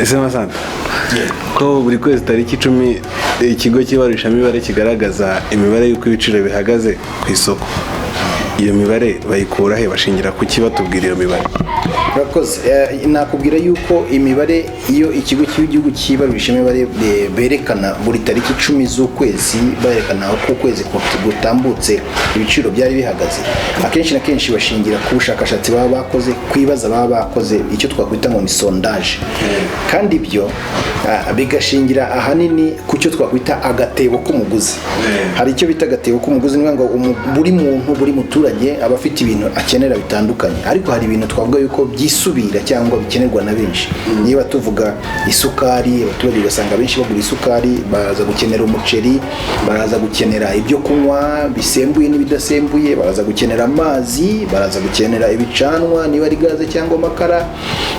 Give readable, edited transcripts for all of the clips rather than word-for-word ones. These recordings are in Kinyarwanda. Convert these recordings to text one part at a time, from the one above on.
ese Masanta ko buri kwezi tariki 10 ikigo cy'ibarurishamibare kigaragaza imibare y'uko ibiciro bihagaze ku isoko, iyo mibare bayikura he? Bashingira kuki batubwira iyo mibare? Urakoze. Nakubwira yuko imibare iyo ikigo cy'igihugu cy'ibarurishamibare berekana buri tariki 10 z'ukwezi, berekana uko ukwezi gutambutse ibiciro byari bihagaze, akenshi na kenshi bashingira ku bushakashatsi baba bakoze, kwibaza baba bakoze, icyo twakwita ngo ni sondage, kandi ibyo bigashingira ahanini ku cyo twakwita agatebo k'umuguzi. Hari icyo bita agatebo k'umuguzi, ni ngo buri muntu, buri muturage aba afite ibintu akenera bitandukanye, ariko hari ibintu twavuga yuko byisubira cyangwa bikenerwa na benshi. Niba tuvuga isukari, abaturage ugasanga benshi bagura isukari, baraza gukenera umuceri, baraza gukenera ibyo kunywa bisembuye n'ibidasembuye, baraza gukenera amazi, baraza gukenera ibicanwa niba ari gaze cyangwa amakara.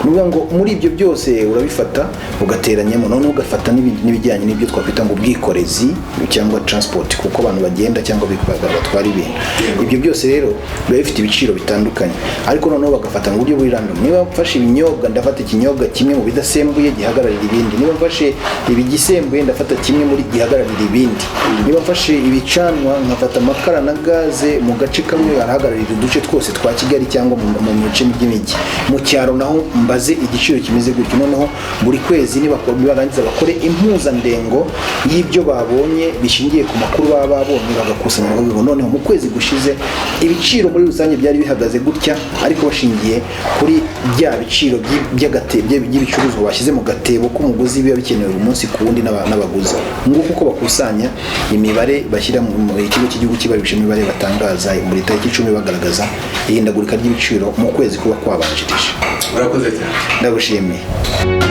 Nuvuga ngo muri ibyo byose urabifata ugateranyamo, none ugafata n'ibijyanye n'ibyo twakwita ngo ubwikorezi cyangwa transport, kuko abantu bagenda cyangwa batwara ibintu. Ibyo byose rero biba bifite ibiciro bitandukanye, ariko noneho bagafata mu buryo buri random. Niba mfashe ibinyobwa, ndafata ikinyobwa kimwe mu bidasembuye gihagararira ibindi. Niba mfashe ibigisembuye, ndafata kimwe muri gihagararira ibindi. Niba mfashe ibicanwa, nkafata amakara na gaze, mu gace kamwe harahagararira uduce twose twa Kigali cyangwa mu bice by'imijyi. Mu cyaro naho mbaze igiciro kimeze gutyo. Noneho buri kwezi nibarangiza bakore impuzandengo y'ibyo babonye bishingiye ku makuru baba babonye, bagakusanya ngo noneho mu kwezi gushize ibiciro muri rusange byari bihagaze gutya, ariko bashingiye kuri bya biciro by'ibicuruzwa bashyize mu gatebo k'umuguzi biba bikenewe umunsi ku wundi n'abaguzi. Nguko uko bakusanya imibare bashyira mu ikigo cy'igihugu cy'ibarurishamibare batangaza muri tariki 10 bagaragaza ihindagurika ry'ibiciro mu kwezi kuba kwabanjirije. Urakoze cyane. Ndagushimiye.